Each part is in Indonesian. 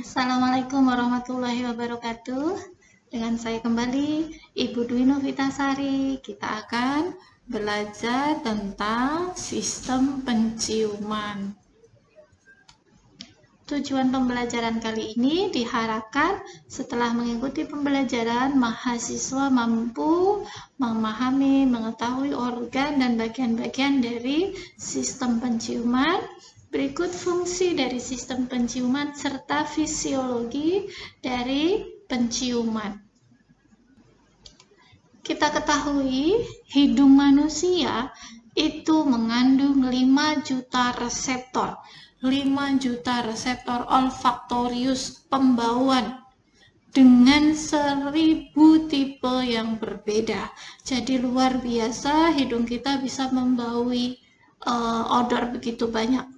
Assalamualaikum warahmatullahi wabarakatuh. Dengan saya kembali, Ibu Dwi Novitasari. Kita akan belajar tentang sistem penciuman. Tujuan pembelajaran kali ini diharapkan setelah mengikuti pembelajaran, mahasiswa mampu memahami, mengetahui organ dan bagian-bagian dari sistem penciuman. Berikut fungsi dari sistem penciuman serta fisiologi dari penciuman. Kita ketahui hidung manusia itu mengandung 5 juta reseptor. 5 juta reseptor olfaktorius pembauan dengan 1000 tipe yang berbeda. Jadi luar biasa hidung kita bisa membaui odor begitu banyak.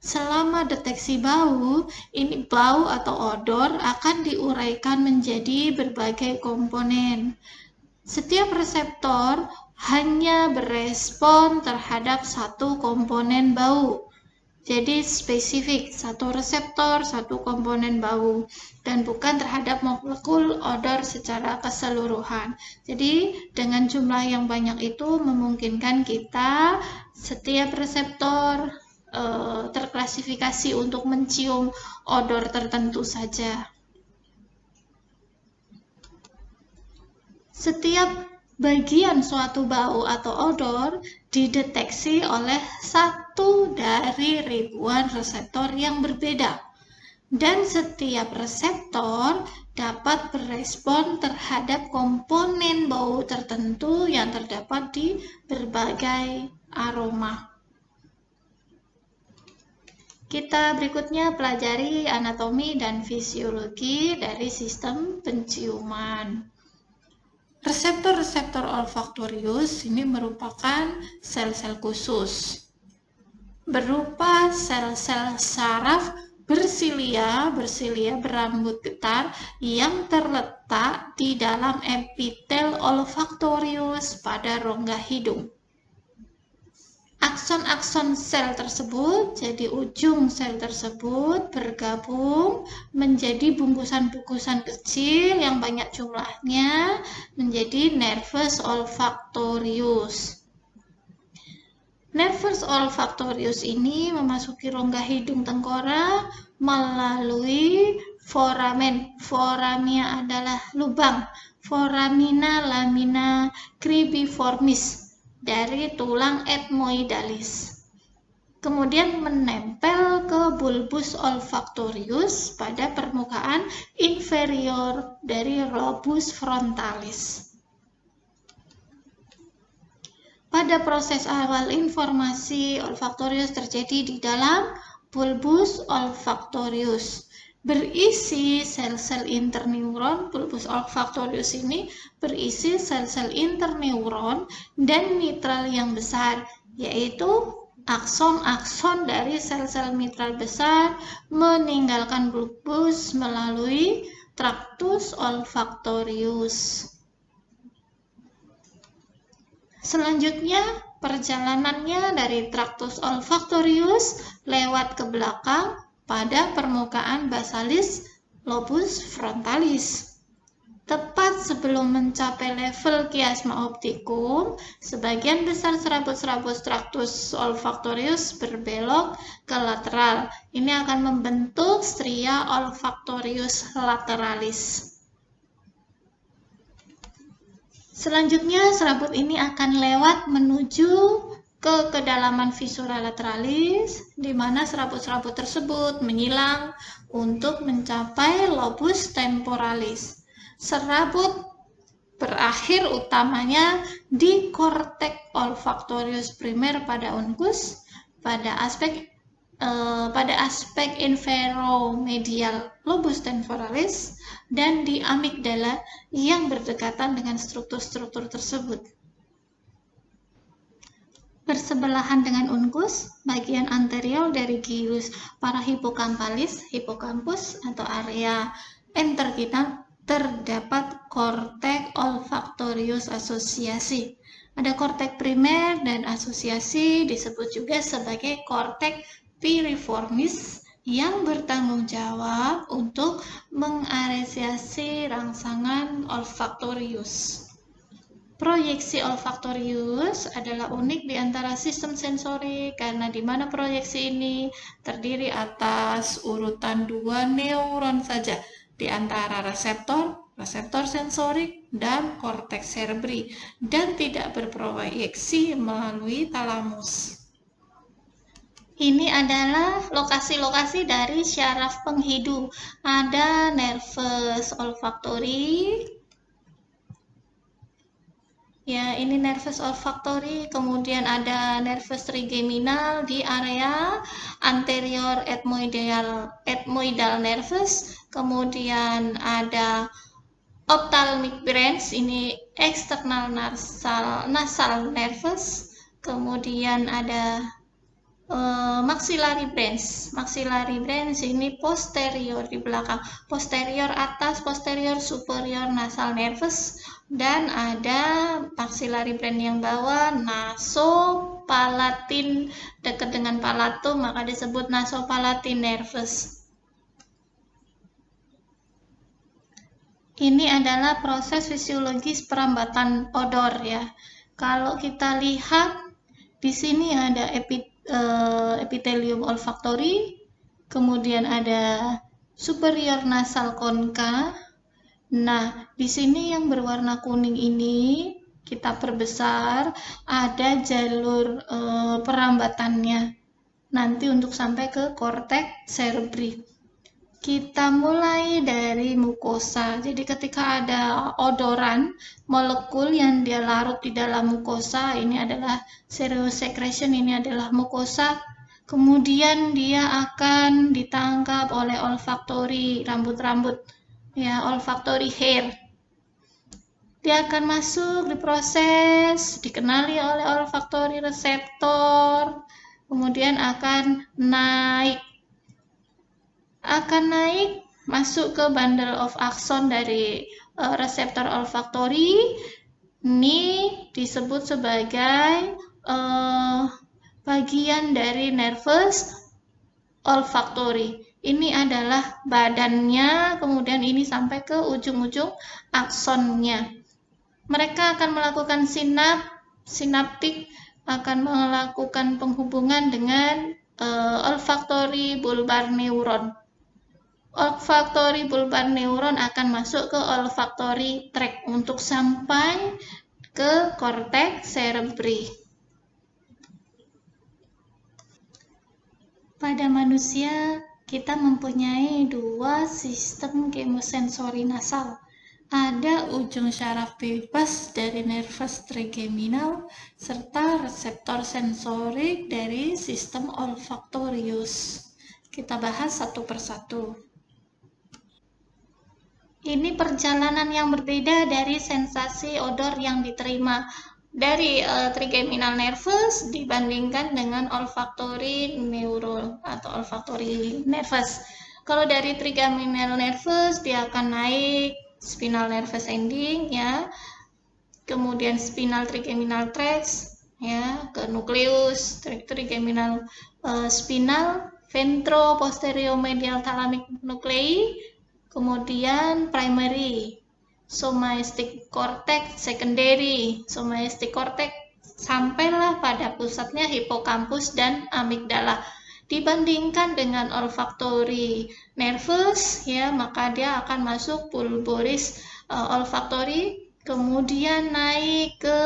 Selama deteksi bau, ini bau atau odor akan diuraikan menjadi berbagai komponen. Setiap reseptor hanya berespon terhadap satu komponen bau. Jadi spesifik, satu reseptor, satu komponen bau, dan bukan terhadap molekul odor secara keseluruhan. Jadi dengan jumlah yang banyak itu memungkinkan kita setiap reseptor terklasifikasi untuk mencium odor tertentu saja. Setiap bagian suatu bau atau odor dideteksi oleh satu dari ribuan reseptor yang berbeda, dan setiap reseptor dapat berespon terhadap komponen bau tertentu yang terdapat di berbagai aroma. Kita berikutnya pelajari anatomi dan fisiologi dari sistem penciuman. Reseptor-reseptor olfaktorius ini merupakan sel-sel khusus berupa sel-sel saraf bersilia berambut getar yang terletak di dalam epitel olfaktorius pada rongga hidung. Akson-akson sel tersebut, jadi ujung sel tersebut bergabung menjadi bungkusan-bungkusan kecil yang banyak jumlahnya menjadi nervus olfaktorius. Nervus olfaktorius ini memasuki rongga hidung tengkorak melalui foramen. Foramina adalah lubang. Foramina lamina cribriformis dari tulang ethmoidalis. Kemudian menempel ke bulbus olfaktorius pada permukaan inferior dari lobus frontalis. Pada proses awal informasi olfaktorius terjadi di dalam bulbus olfaktorius. Berisi sel-sel interneuron. Bulbus olfaktorius ini berisi sel-sel interneuron dan mitral yang besar, yaitu akson-akson dari sel-sel mitral besar meninggalkan bulbus melalui traktus olfaktorius. Selanjutnya, perjalanannya dari traktus olfaktorius lewat ke belakang pada permukaan basalis lobus frontalis. Tepat sebelum mencapai level kiasma optikum, sebagian besar serabut-serabut traktus olfaktorius berbelok ke lateral. Ini akan membentuk stria olfaktorius lateralis. Selanjutnya, serabut ini akan lewat menuju ke kedalaman visura lateralis, di mana serabut-serabut tersebut menyilang untuk mencapai lobus temporalis. Serabut berakhir utamanya di korteks olfaktorius primer pada unkus, pada aspek inferomedial lobus temporalis, dan di amigdala yang berdekatan dengan struktur-struktur tersebut. Bersebelahan dengan unkus, bagian anterior dari gyrus parahipokampalis, hipokampus atau area entergital, terdapat korteks olfaktorius asosiasi. Ada korteks primer dan asosiasi, disebut juga sebagai korteks piriformis yang bertanggung jawab untuk mengapresiasi rangsangan olfaktorius. Proyeksi olfaktorius adalah unik di antara sistem sensori karena di mana proyeksi ini terdiri atas urutan 2 neuron saja di antara reseptor sensorik, dan korteks cerebri, dan tidak berproyeksi melalui talamus. Ini adalah lokasi-lokasi dari syaraf penghidu. Ada nervus olfactory. Ya, ini nervus olfactory, kemudian ada nervus trigeminal di area anterior ethmoidal nervus, kemudian ada ophthalmic branch, ini external nasal nervus, kemudian ada maxillary branch ini posterior di belakang, posterior atas, posterior superior nasal nervus, dan ada maxillary branch yang bawah nasopalatin dekat dengan palatum, maka disebut nasopalatin nervus. Ini adalah proses fisiologis perambatan odor ya. Kalau kita lihat di sini ada epithelium olfactory, kemudian ada superior nasal concha. Nah, di sini yang berwarna kuning ini kita perbesar, ada jalur perambatannya nanti untuk sampai ke korteks cerebri. Kita mulai dari mukosa. Jadi ketika ada odoran molekul yang dia larut di dalam mukosa, ini adalah serosecretion, ini adalah mukosa. Kemudian dia akan ditangkap oleh olfactory rambut-rambut, ya, olfactory hair. Dia akan masuk, diproses, dikenali oleh olfactory reseptor, kemudian akan naik masuk ke bundle of axon dari reseptor olfactory. Ini disebut sebagai bagian dari nervus olfactory. Ini adalah badannya, kemudian ini sampai ke ujung-ujung aksonnya. Mereka akan melakukan sinaptik, akan melakukan penghubungan dengan olfactory bulbar neuron. Olfactory bulbar neuron akan masuk ke olfactory tract untuk sampai ke korteks cerebri. Pada manusia, kita mempunyai dua sistem chemosensori nasal. Ada ujung syaraf bebas dari nervus trigeminal serta reseptor sensorik dari sistem olfactorius. Kita bahas satu persatu. Ini perjalanan yang berbeda dari sensasi odor yang diterima dari trigeminal nervus dibandingkan dengan olfactory neuron atau olfactory nervus. Kalau dari trigeminal nervus dia akan naik spinal nervous ending ya, kemudian spinal trigeminal tracts ya ke nukleus trigeminal spinal ventro posterior-medial thalamic nuclei, kemudian primary somatic cortex, secondary somatic cortex, sampailah pada pusatnya hipokampus dan amigdala. Dibandingkan dengan olfactory nervus ya, maka dia akan masuk pulmoris olfactory, kemudian naik ke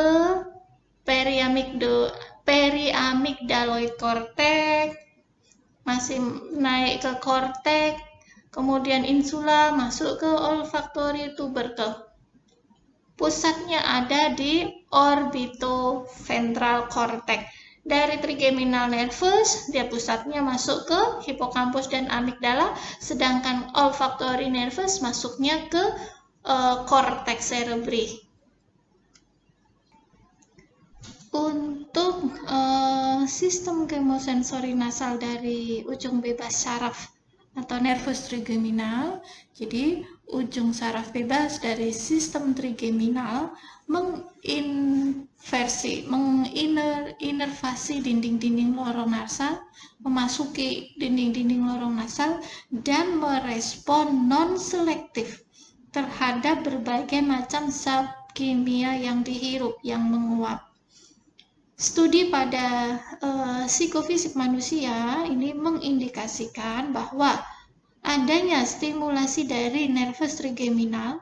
periamigdaloid cortex, masih naik ke korteks, kemudian insula masuk ke olfactory tubercle. Pusatnya ada di orbitoventral cortex. Dari trigeminal nervus, dia pusatnya masuk ke hipokampus dan amigdala, sedangkan olfactory nervus masuknya ke korteks cerebri. Untuk sistem chemosensori nasal dari ujung bebas syaraf atau nervus trigeminal. Jadi ujung saraf bebas dari sistem trigeminal menginervasi dinding-dinding lorong nasal, memasuki dinding-dinding lorong nasal, dan merespon non-selektif terhadap berbagai macam zat kimia yang dihirup, yang menguap. Studi pada psikofisik manusia ini mengindikasikan bahwa adanya stimulasi dari nervus trigeminal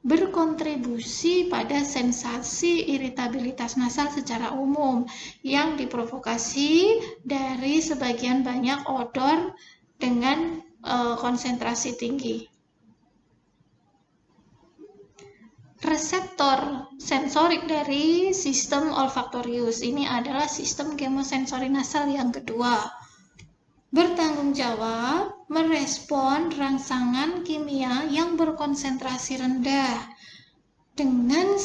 berkontribusi pada sensasi iritabilitas nasal secara umum yang diprovokasi dari sebagian banyak odor dengan konsentrasi tinggi. Reseptor sensorik dari sistem olfaktorius ini adalah sistem kemosensori nasal yang kedua. Bertanggung jawab merespon rangsangan kimia yang berkonsentrasi rendah dengan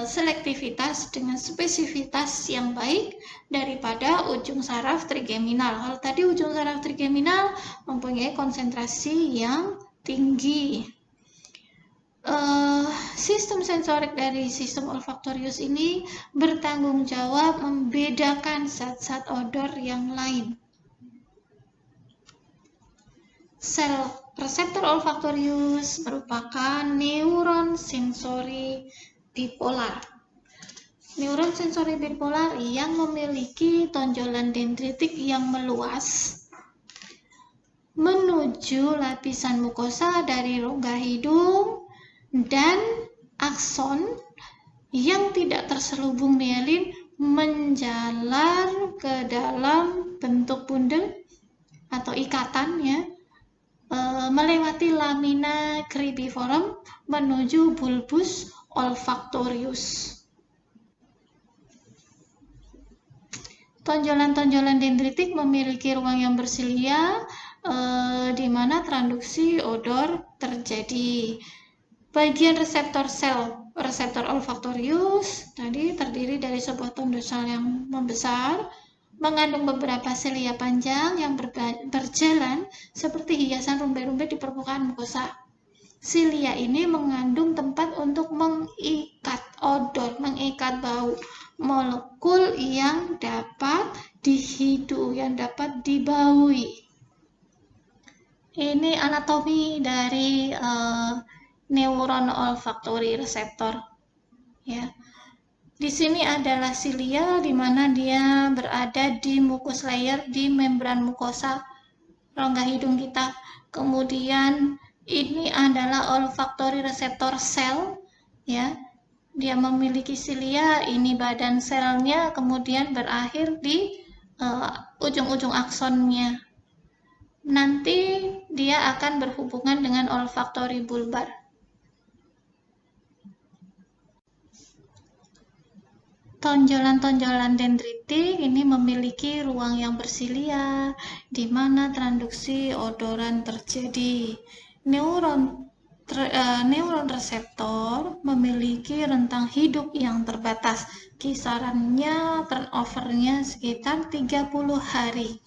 selektivitas dengan spesifitas yang baik daripada ujung saraf trigeminal. Kalau tadi ujung saraf trigeminal mempunyai konsentrasi yang tinggi. Sistem sensorik dari sistem olfaktorius ini bertanggung jawab membedakan zat-zat odor yang lain. Sel reseptor olfaktorius merupakan neuron sensori bipolar. Neuron sensori bipolar yang memiliki tonjolan dendritik yang meluas menuju lapisan mukosa dari rongga hidung dan akson yang tidak terselubung mielin menjalar ke dalam bentuk bundel atau ikatan, ya, melewati lamina cribriform menuju bulbus olfaktorius. Tonjolan-tonjolan dendritik memiliki ruang yang bersilia di mana tranduksi odor terjadi. Bagian reseptor olfaktorius tadi terdiri dari sebuah tondosal yang membesar, mengandung beberapa silia panjang yang berjalan seperti hiasan rumbai-rumbai di permukaan mukosa. Silia ini mengandung tempat untuk mengikat odor, mengikat bau, molekul yang dapat dihidu, yang dapat dibaui. Ini anatomi dari neuron olfaktori reseptor, ya. Di sini adalah silia, di mana dia berada di mucus layer, di membran mukosa rongga hidung kita. Kemudian ini adalah olfaktori reseptor sel, ya. Dia memiliki silia, ini badan selnya, kemudian berakhir di ujung-ujung aksonnya. Nanti dia akan berhubungan dengan olfaktori bulbar. Tonjolan-tonjolan dendritik ini memiliki ruang yang bersilia, di mana tranduksi odoran terjadi. Neuron reseptor memiliki rentang hidup yang terbatas, kisarannya turnovernya sekitar 30 hari,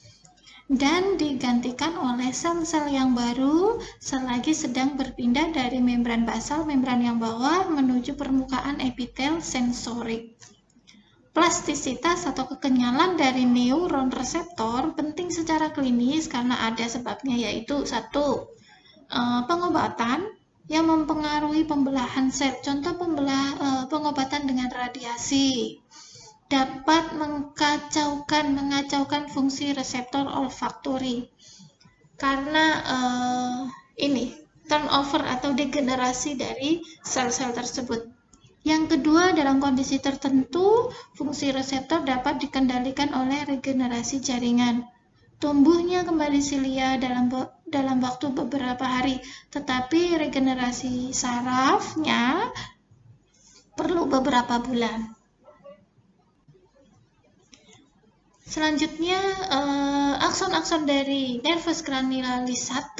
dan digantikan oleh sel-sel yang baru selagi sedang berpindah dari membran basal, membran yang bawah, menuju permukaan epitel sensorik. Plastisitas atau kekenyalan dari neuron reseptor penting secara klinis karena ada sebabnya, yaitu 1. Pengobatan yang mempengaruhi pembelahan sel. Contoh pengobatan dengan radiasi dapat mengacaukan fungsi reseptor olfaktori karena ini turnover atau degenerasi dari sel-sel tersebut. Yang kedua, dalam kondisi tertentu, fungsi reseptor dapat dikendalikan oleh regenerasi jaringan. Tumbuhnya kembali silia dalam waktu beberapa hari, tetapi regenerasi sarafnya perlu beberapa bulan. Selanjutnya, akson-akson dari nervus cranialis 1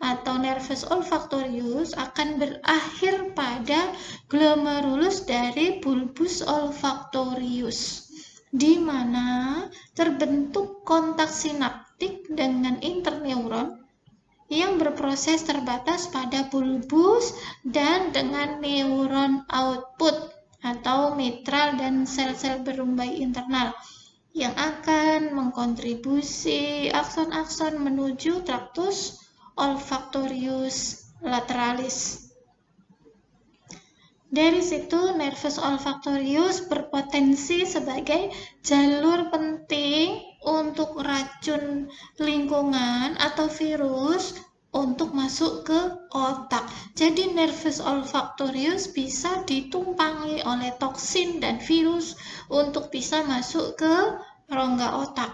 atau nervus olfaktorius akan berakhir pada glomerulus dari bulbus olfaktorius, di mana terbentuk kontak sinap sinaptik dengan interneuron yang berproses terbatas pada bulbus dan dengan neuron output atau mitral dan sel-sel berumbai internal yang akan mengkontribusi akson-akson menuju traktus olfactorius lateralis. Dari situ, nervus olfactorius berpotensi sebagai jalur penting untuk racun lingkungan atau virus untuk masuk ke otak. Jadi nervus olfactorius bisa ditumpangi oleh toksin dan virus untuk bisa masuk ke rongga otak.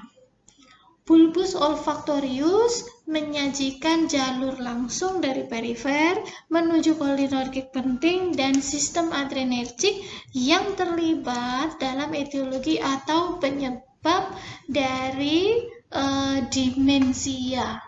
Bulbus olfactorius menyajikan jalur langsung dari perifer menuju kolinergik penting dan sistem adrenergik yang terlibat dalam etiologi atau penyebab dari demensia.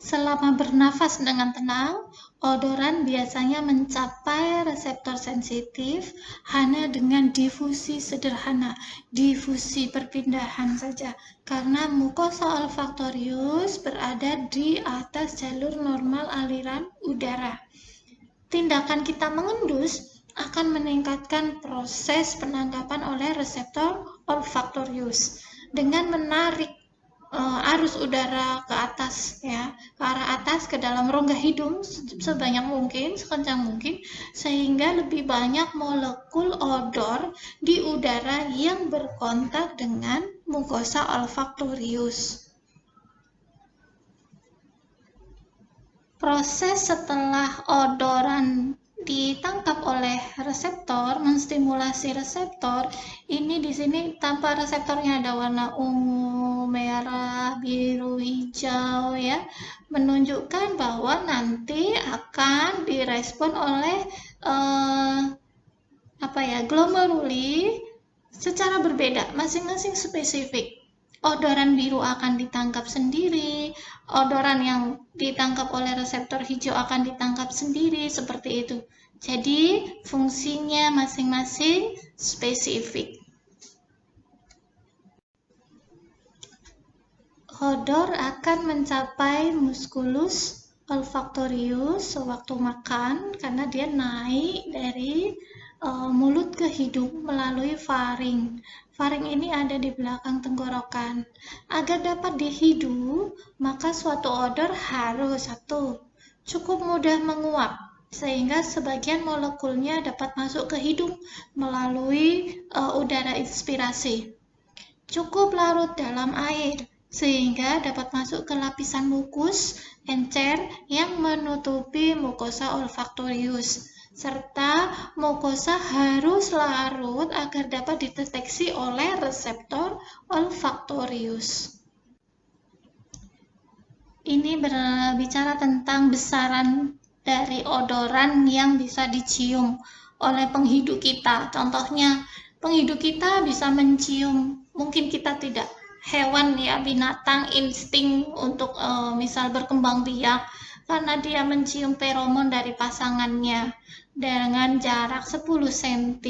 Selama bernafas dengan tenang, odoran biasanya mencapai reseptor sensitif hanya dengan difusi sederhana, difusi perpindahan saja, karena mukosa olfactorius berada di atas jalur normal aliran udara. Tindakan kita mengendus akan meningkatkan proses penangkapan oleh reseptor olfactorius dengan menarik arus udara ke atas, ya, ke arah atas ke dalam rongga hidung sebanyak mungkin, sekencang mungkin, sehingga lebih banyak molekul odor di udara yang berkontak dengan mukosa olfactorius. Proses setelah odoran ditangkap oleh reseptor, menstimulasi reseptor, ini di sini tanpa reseptornya ada warna ungu, merah, biru, hijau, ya, menunjukkan bahwa nanti akan direspon oleh glomeruli secara berbeda, masing-masing spesifik. Odoran biru akan ditangkap sendiri, odoran yang ditangkap oleh reseptor hijau akan ditangkap sendiri, seperti itu. Jadi, fungsinya masing-masing spesifik. Odor akan mencapai musculus olfactorius sewaktu makan karena dia naik dari mulut ke hidung melalui faring. Faring ini ada di belakang tenggorokan. Agar dapat dihidup, maka suatu odor harus cukup mudah menguap, sehingga sebagian molekulnya dapat masuk ke hidung melalui udara inspirasi. Cukup larut dalam air, sehingga dapat masuk ke lapisan mukus encer yang menutupi mukosa olfactorius. Serta mukosa harus larut agar dapat dideteksi oleh reseptor olfactorius. Ini berbicara tentang besaran dari odoran yang bisa dicium oleh penghidup kita. Contohnya, penghidup kita bisa mencium, mungkin kita tidak. Hewan, ya, binatang insting untuk misal berkembang biak karena dia mencium feromon dari pasangannya dengan jarak 10 cm,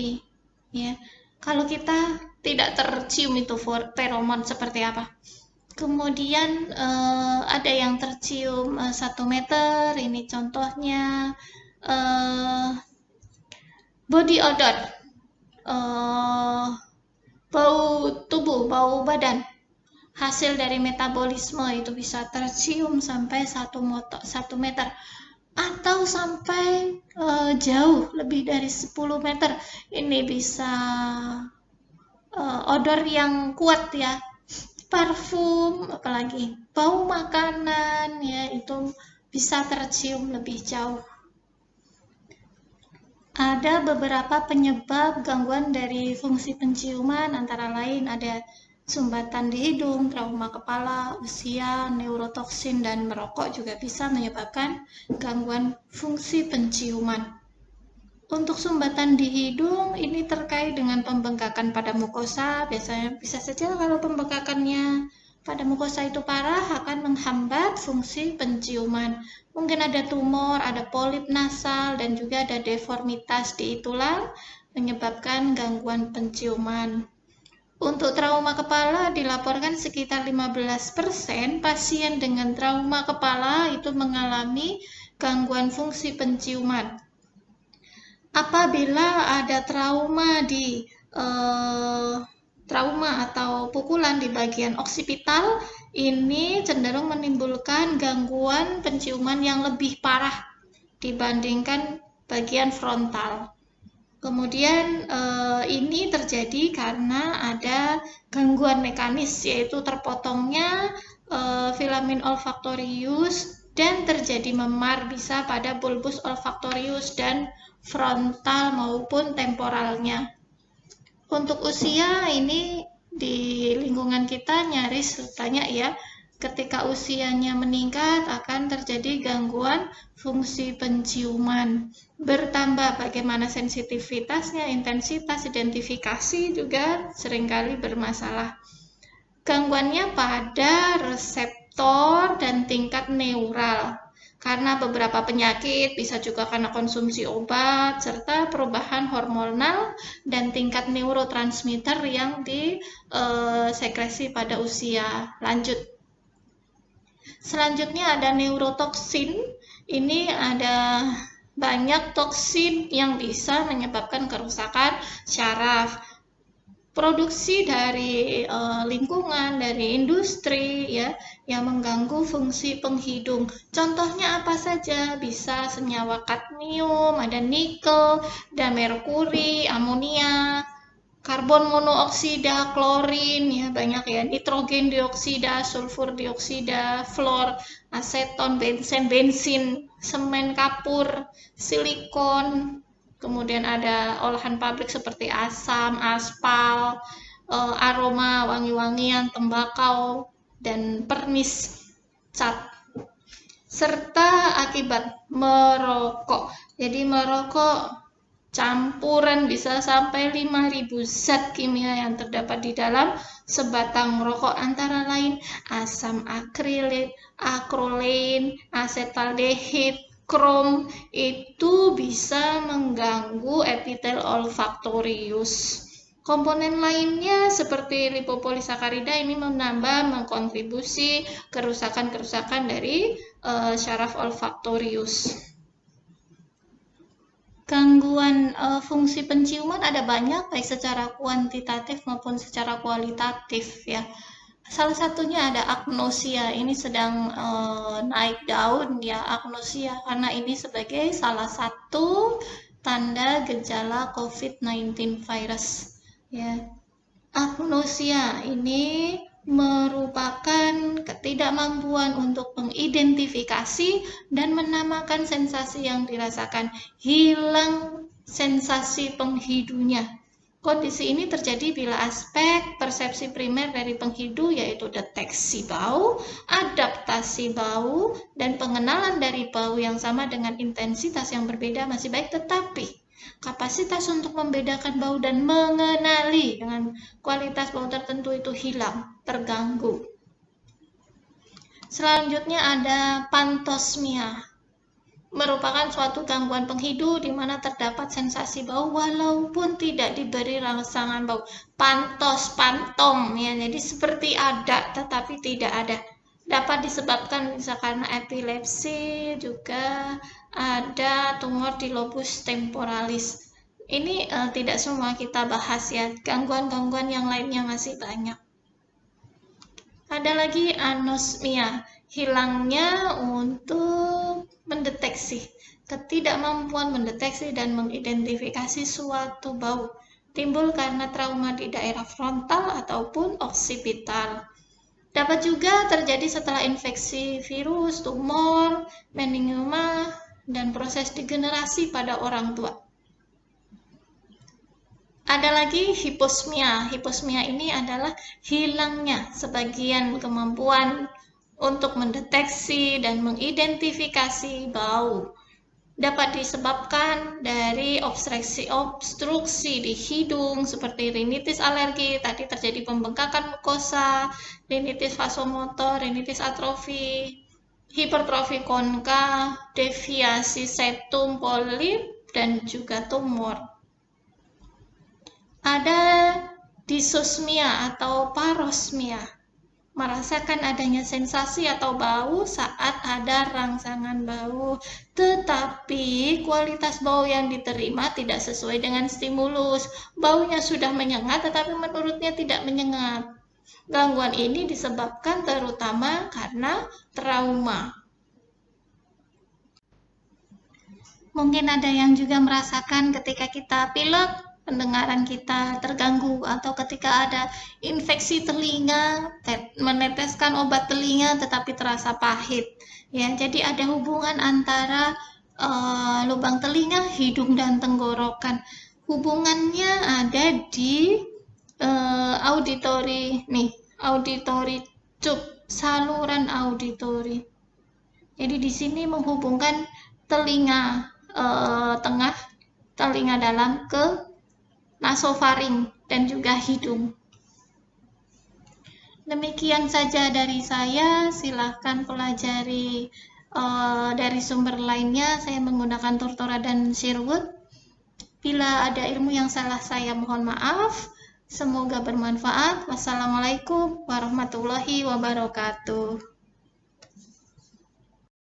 ya. Kalau kita tidak tercium itu feromon seperti apa. Kemudian ada yang tercium 1 meter, ini contohnya body odor, bau tubuh, bau badan. Hasil dari metabolisme itu bisa tercium sampai 1 meter atau sampai jauh lebih dari 10 meter. Ini bisa odor yang kuat, ya, parfum, apalagi bau makanan, ya, itu bisa tercium lebih jauh. Ada beberapa penyebab gangguan dari fungsi penciuman, antara lain ada sumbatan di hidung, trauma kepala, usia, neurotoksin, dan merokok juga bisa menyebabkan gangguan fungsi penciuman. Untuk sumbatan di hidung, ini terkait dengan pembengkakan pada mukosa. Biasanya bisa saja kalau pembengkakannya pada mukosa itu parah akan menghambat fungsi penciuman. Mungkin ada tumor, ada polip nasal, dan juga ada deformitas di tulang menyebabkan gangguan penciuman. Untuk trauma kepala dilaporkan sekitar 15% pasien dengan trauma kepala itu mengalami gangguan fungsi penciuman. Apabila ada trauma atau pukulan di bagian oksipital, ini cenderung menimbulkan gangguan penciuman yang lebih parah dibandingkan bagian frontal. Kemudian ini terjadi karena ada gangguan mekanis, yaitu terpotongnya filamen olfaktorius dan terjadi memar bisa pada bulbus olfaktorius dan frontal maupun temporalnya. Untuk usia ini di lingkungan kita nyaris banyak ya. Ketika usianya meningkat akan terjadi gangguan fungsi penciuman. Bertambah bagaimana sensitivitasnya, intensitas, identifikasi juga seringkali bermasalah. Gangguannya pada reseptor dan tingkat neural. Karena beberapa penyakit, bisa juga karena konsumsi obat, serta perubahan hormonal dan tingkat neurotransmitter yang disekresi pada usia lanjut. Selanjutnya ada neurotoksin. Ini ada banyak toksin yang bisa menyebabkan kerusakan syaraf. Produksi dari lingkungan, dari industri ya, yang mengganggu fungsi penghidung. Contohnya apa saja? Bisa senyawa kadmium, ada nikel, dan merkuri, amonia, karbon monoksida, klorin, ya banyak ya, nitrogen dioksida, sulfur dioksida, fluor, aseton, bensin, semen kapur, silikon, kemudian ada olahan pabrik seperti asam, aspal, aroma, wangi-wangian, tembakau, dan pernis, cat, serta akibat merokok. Jadi merokok campuran bisa sampai 5.000 zat kimia yang terdapat di dalam sebatang rokok, antara lain asam akrilik, akrolein, asetaldehid, krom. Itu bisa mengganggu epitel olfaktorius. Komponen lainnya seperti lipopolisakarida ini mengkontribusi kerusakan-kerusakan dari syaraf olfaktorius. Gangguan fungsi penciuman ada banyak, baik secara kuantitatif maupun secara kualitatif ya. Salah satunya ada agnosia. Ini sedang naik daun ya, agnosia, karena ini sebagai salah satu tanda gejala COVID-19 virus ya. Agnosia ini merupakan ketidakmampuan untuk mengidentifikasi dan menamakan sensasi yang dirasakan, hilang sensasi penghidunya. Kondisi ini terjadi bila aspek persepsi primer dari penghidu, yaitu deteksi bau, adaptasi bau, dan pengenalan dari bau yang sama dengan intensitas yang berbeda masih baik, tetapi kapasitas untuk membedakan bau dan mengenali dengan kualitas bau tertentu itu hilang, terganggu. Selanjutnya ada pantosmia. Merupakan suatu gangguan penghidu di mana terdapat sensasi bau walaupun tidak diberi rangsangan bau. Pantom ya, jadi seperti ada tetapi tidak ada. Dapat disebabkan bisa karena epilepsi, juga ada tumor di lobus temporalis. Ini tidak semua kita bahas ya, gangguan-gangguan yang lainnya masih banyak. Ada lagi anosmia, hilangnya untuk mendeteksi, ketidakmampuan mendeteksi dan mengidentifikasi suatu bau, timbul karena trauma di daerah frontal ataupun oksipital. Dapat juga terjadi setelah infeksi virus, tumor, meningioma, dan proses degenerasi pada orang tua. Ada lagi hiposmia. Hiposmia ini adalah hilangnya sebagian kemampuan untuk mendeteksi dan mengidentifikasi bau. Dapat disebabkan dari obstruksi di hidung seperti rinitis alergi, tadi terjadi pembengkakan mukosa, rinitis vasomotor, rinitis atrofi, hipertrofi konka, deviasi septum, polip, dan juga tumor. Ada Dysosmia atau parosmia, merasakan adanya sensasi atau bau saat ada rangsangan bau, tetapi kualitas bau yang diterima tidak sesuai dengan stimulus. Baunya sudah menyengat, tetapi menurutnya tidak menyengat. Gangguan ini disebabkan terutama karena trauma. Mungkin ada yang juga merasakan ketika kita pilek, pendengaran kita terganggu, atau ketika ada infeksi telinga, meneteskan obat telinga tetapi terasa pahit. Ya, jadi ada hubungan antara lubang telinga, hidung, dan tenggorokan. Hubungannya ada di auditory tube, saluran auditori. Jadi di sini menghubungkan telinga tengah, telinga dalam ke nasofaring dan juga hidung. Demikian saja dari saya, silahkan pelajari dari sumber lainnya. Saya menggunakan Tortora dan Sherwood. Bila ada ilmu yang salah, saya mohon maaf. Semoga bermanfaat. Wassalamualaikum warahmatullahi wabarakatuh.